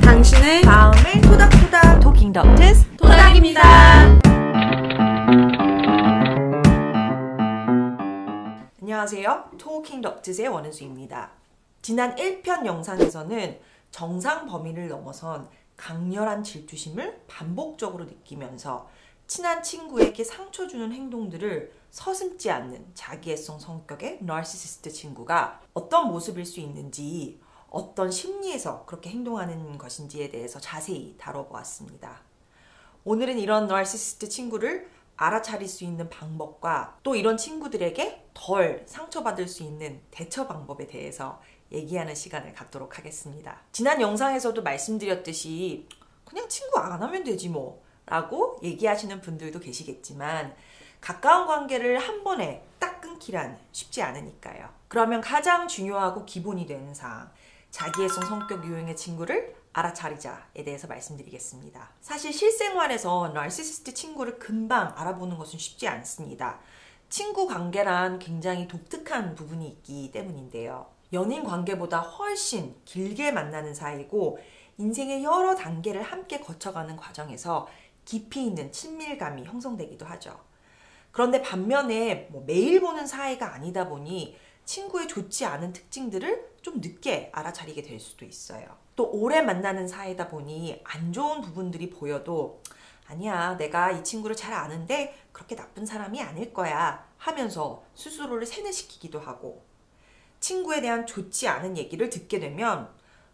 당신의 마음을 토닥토닥 토킹 덕트스 토닥입니다. 안녕하세요. 토킹 덕트스의 원은수입니다. 지난 1편 영상에서는 정상 범위를 넘어선 강렬한 질투심을 반복적으로 느끼면서 친한 친구에게 상처 주는 행동들을 서슴지 않는 자기애성 성격의 나르시시스트 친구가 어떤 모습일 수 있는지, 어떤 심리에서 그렇게 행동하는 것인지에 대해서 자세히 다뤄보았습니다. 오늘은 이런 나르시시스트 친구를 알아차릴 수 있는 방법과 또 이런 친구들에게 덜 상처받을 수 있는 대처 방법에 대해서 얘기하는 시간을 갖도록 하겠습니다. 지난 영상에서도 말씀드렸듯이 그냥 친구 안 하면 되지 뭐 라고 얘기하시는 분들도 계시겠지만 가까운 관계를 한 번에 딱 끊기란 쉽지 않으니까요. 그러면 가장 중요하고 기본이 되는 사항, 자기애성 성격 유형의 친구를 알아차리자에 대해서 말씀드리겠습니다. 사실 실생활에서 나르시시스트 친구를 금방 알아보는 것은 쉽지 않습니다. 친구 관계란 굉장히 독특한 부분이 있기 때문인데요. 연인 관계보다 훨씬 길게 만나는 사이고 인생의 여러 단계를 함께 거쳐가는 과정에서 깊이 있는 친밀감이 형성되기도 하죠. 그런데 반면에 매일 보는 사이가 아니다 보니 친구의 좋지 않은 특징들을 좀 늦게 알아차리게 될 수도 있어요. 또 오래 만나는 사이다 보니 안 좋은 부분들이 보여도 아니야, 내가 이 친구를 잘 아는데 그렇게 나쁜 사람이 아닐 거야 하면서 스스로를 세뇌시키기도 하고, 친구에 대한 좋지 않은 얘기를 듣게 되면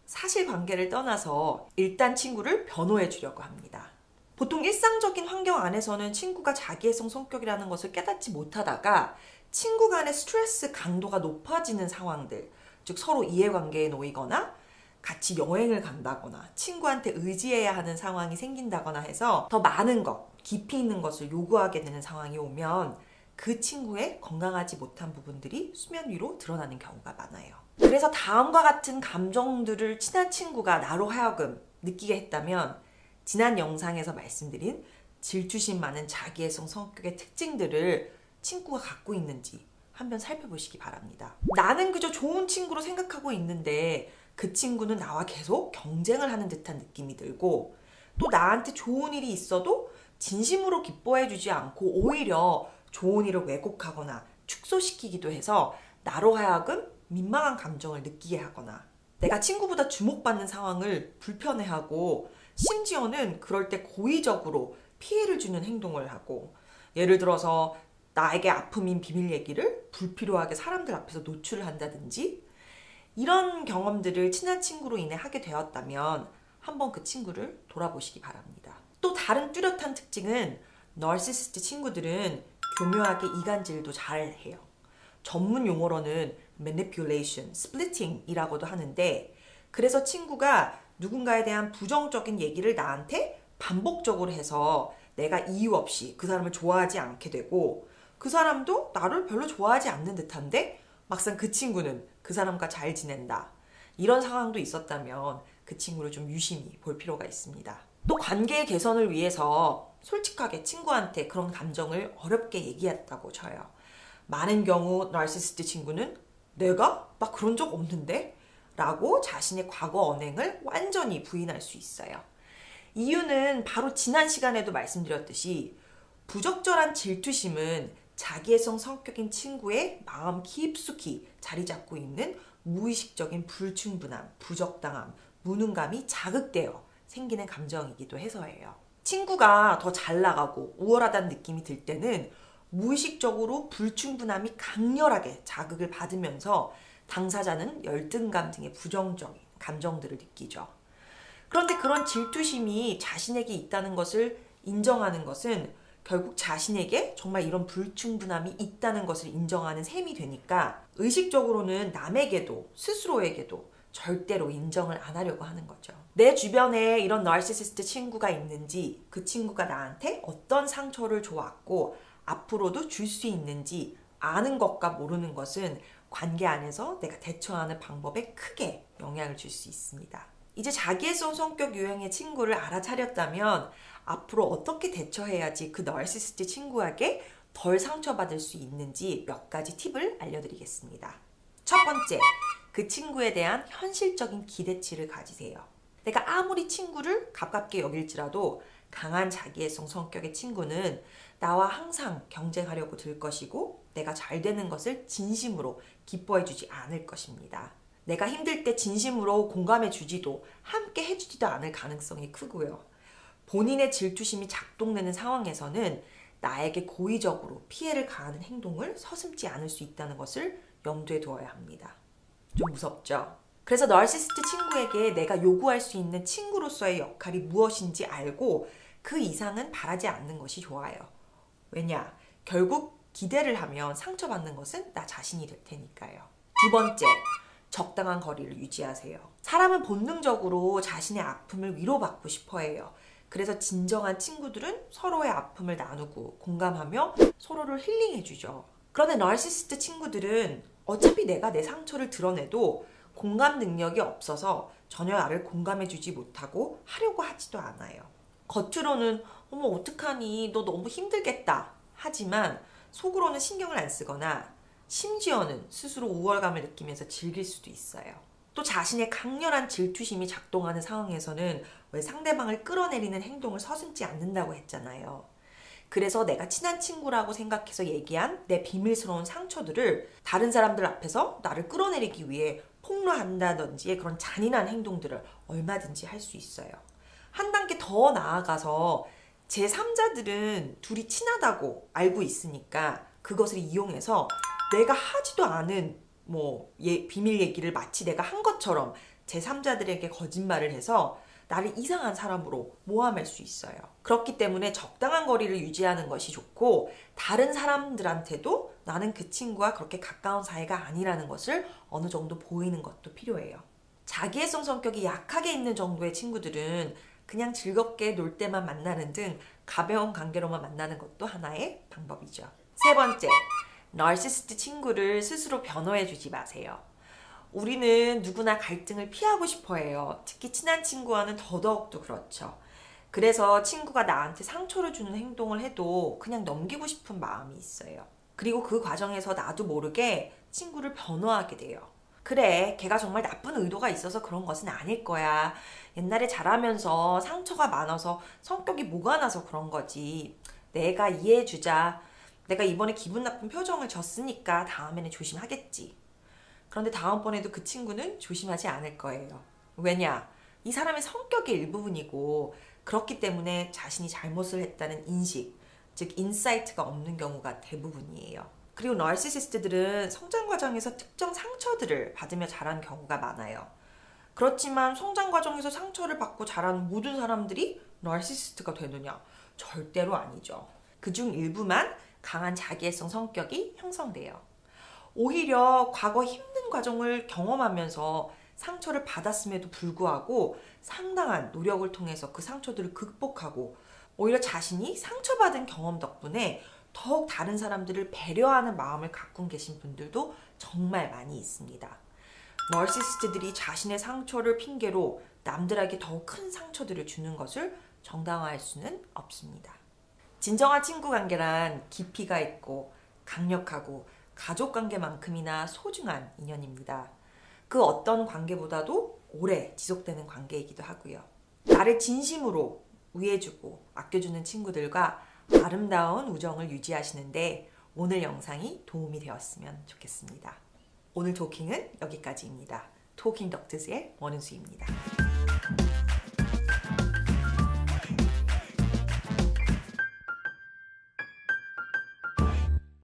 사실관계를 떠나서 일단 친구를 변호해 주려고 합니다. 보통 일상적인 환경 안에서는 친구가 자기애성 성격이라는 것을 깨닫지 못하다가 친구 간의 스트레스 강도가 높아지는 상황들, 즉 서로 이해관계에 놓이거나 같이 여행을 간다거나 친구한테 의지해야 하는 상황이 생긴다거나 해서 더 많은 것, 깊이 있는 것을 요구하게 되는 상황이 오면 그 친구의 건강하지 못한 부분들이 수면 위로 드러나는 경우가 많아요. 그래서 다음과 같은 감정들을 친한 친구가 나로 하여금 느끼게 했다면 지난 영상에서 말씀드린 질투심 많은 자기애성 성격의 특징들을 친구가 갖고 있는지 한번 살펴보시기 바랍니다. 나는 그저 좋은 친구로 생각하고 있는데 그 친구는 나와 계속 경쟁을 하는 듯한 느낌이 들고, 또 나한테 좋은 일이 있어도 진심으로 기뻐해주지 않고 오히려 좋은 일을 왜곡하거나 축소시키기도 해서 나로 하여금 민망한 감정을 느끼게 하거나, 내가 친구보다 주목받는 상황을 불편해하고 심지어는 그럴 때 고의적으로 피해를 주는 행동을 하고, 예를 들어서 나에게 아픔인 비밀 얘기를 불필요하게 사람들 앞에서 노출을 한다든지, 이런 경험들을 친한 친구로 인해 하게 되었다면 한번 그 친구를 돌아보시기 바랍니다. 또 다른 뚜렷한 특징은 나르시시스트 친구들은 교묘하게 이간질도 잘 해요. 전문 용어로는 manipulation, splitting이라고도 하는데, 그래서 친구가 누군가에 대한 부정적인 얘기를 나한테 반복적으로 해서 내가 이유 없이 그 사람을 좋아하지 않게 되고, 그 사람도 나를 별로 좋아하지 않는 듯한데 막상 그 친구는 그 사람과 잘 지낸다. 이런 상황도 있었다면 그 친구를 좀 유심히 볼 필요가 있습니다. 또 관계의 개선을 위해서 솔직하게 친구한테 그런 감정을 어렵게 얘기했다고 쳐요. 많은 경우 나르시시스트 친구는 내가? 나 그런 적 없는데? 라고 자신의 과거 언행을 완전히 부인할 수 있어요. 이유는 바로 지난 시간에도 말씀드렸듯이 부적절한 질투심은 자기애성 성격인 친구의 마음 깊숙이 자리 잡고 있는 무의식적인 불충분함, 부적당함, 무능감이 자극되어 생기는 감정이기도 해서예요. 친구가 더 잘 나가고 우월하다는 느낌이 들 때는 무의식적으로 불충분함이 강렬하게 자극을 받으면서 당사자는 열등감 등의 부정적인 감정들을 느끼죠. 그런데 그런 질투심이 자신에게 있다는 것을 인정하는 것은 결국 자신에게 정말 이런 불충분함이 있다는 것을 인정하는 셈이 되니까 의식적으로는 남에게도 스스로에게도 절대로 인정을 안 하려고 하는 거죠. 내 주변에 이런 나르시시스트 친구가 있는지, 그 친구가 나한테 어떤 상처를 줘왔고 앞으로도 줄 수 있는지 아는 것과 모르는 것은 관계 안에서 내가 대처하는 방법에 크게 영향을 줄 수 있습니다. 이제 자기애성 성격 유형의 친구를 알아차렸다면 앞으로 어떻게 대처해야지 그 나르시시스트 친구에게 덜 상처받을 수 있는지 몇 가지 팁을 알려드리겠습니다. 첫 번째, 그 친구에 대한 현실적인 기대치를 가지세요. 내가 아무리 친구를 가깝게 여길지라도 강한 자기애성 성격의 친구는 나와 항상 경쟁하려고 들 것이고 내가 잘 되는 것을 진심으로 기뻐해주지 않을 것입니다. 내가 힘들 때 진심으로 공감해주지도 함께 해주지도 않을 가능성이 크고요. 본인의 질투심이 작동되는 상황에서는 나에게 고의적으로 피해를 가하는 행동을 서슴지 않을 수 있다는 것을 염두에 두어야 합니다. 좀 무섭죠? 그래서 나르시시스트 친구에게 내가 요구할 수 있는 친구로서의 역할이 무엇인지 알고 그 이상은 바라지 않는 것이 좋아요. 왜냐? 결국 기대를 하면 상처받는 것은 나 자신이 될 테니까요. 두 번째, 적당한 거리를 유지하세요. 사람은 본능적으로 자신의 아픔을 위로받고 싶어 해요. 그래서 진정한 친구들은 서로의 아픔을 나누고 공감하며 서로를 힐링해주죠. 그런데 나르시시스트 친구들은 어차피 내가 내 상처를 드러내도 공감 능력이 없어서 전혀 나를 공감해주지 못하고 하려고 하지도 않아요. 겉으로는 어머 어떡하니 너 너무 힘들겠다 하지만 속으로는 신경을 안 쓰거나 심지어는 스스로 우월감을 느끼면서 즐길 수도 있어요. 또 자신의 강렬한 질투심이 작동하는 상황에서는 왜 상대방을 끌어내리는 행동을 서슴지 않는다고 했잖아요. 그래서 내가 친한 친구라고 생각해서 얘기한 내 비밀스러운 상처들을 다른 사람들 앞에서 나를 끌어내리기 위해 폭로한다든지 그런 잔인한 행동들을 얼마든지 할 수 있어요. 한 단계 더 나아가서 제3자들은 둘이 친하다고 알고 있으니까 그것을 이용해서 내가 하지도 않은 비밀 얘기를 마치 내가 한 것처럼 제3자들에게 거짓말을 해서 나를 이상한 사람으로 모함할 수 있어요. 그렇기 때문에 적당한 거리를 유지하는 것이 좋고 다른 사람들한테도 나는 그 친구와 그렇게 가까운 사이가 아니라는 것을 어느 정도 보이는 것도 필요해요. 자기애성 성격이 약하게 있는 정도의 친구들은 그냥 즐겁게 놀 때만 만나는 등 가벼운 관계로만 만나는 것도 하나의 방법이죠. 세 번째, 나르시시스트 친구를 스스로 변호해주지 마세요. 우리는 누구나 갈등을 피하고 싶어 해요. 특히 친한 친구와는 더더욱도 그렇죠. 그래서 친구가 나한테 상처를 주는 행동을 해도 그냥 넘기고 싶은 마음이 있어요. 그리고 그 과정에서 나도 모르게 친구를 변호하게 돼요. 그래, 걔가 정말 나쁜 의도가 있어서 그런 것은 아닐 거야. 옛날에 잘하면서 상처가 많아서 성격이 모가 나서 그런 거지. 내가 이해해주자. 내가 이번에 기분 나쁜 표정을 졌으니까 다음에는 조심하겠지. 그런데 다음번에도 그 친구는 조심하지 않을 거예요. 왜냐? 이 사람의 성격의 일부분이고 그렇기 때문에 자신이 잘못을 했다는 인식, 즉 인사이트가 없는 경우가 대부분이에요. 그리고 나르시시스트들은 성장 과정에서 특정 상처들을 받으며 자란 경우가 많아요. 그렇지만 성장 과정에서 상처를 받고 자란 모든 사람들이 나르시시스트가 되느냐? 절대로 아니죠. 그중 일부만 강한 자기애성 성격이 형성돼요. 오히려 과거 힘든 과정을 경험하면서 상처를 받았음에도 불구하고 상당한 노력을 통해서 그 상처들을 극복하고 오히려 자신이 상처받은 경험 덕분에 더욱 다른 사람들을 배려하는 마음을 갖고 계신 분들도 정말 많이 있습니다. 나르시시스트들이 자신의 상처를 핑계로 남들에게 더욱 큰 상처들을 주는 것을 정당화할 수는 없습니다. 진정한 친구 관계란 깊이가 있고 강력하고 가족관계만큼이나 소중한 인연입니다. 그 어떤 관계보다도 오래 지속되는 관계이기도 하고요. 나를 진심으로 위해주고 아껴주는 친구들과 아름다운 우정을 유지하시는데 오늘 영상이 도움이 되었으면 좋겠습니다. 오늘 토킹은 여기까지입니다. 토킹 덕트스의 원은수입니다.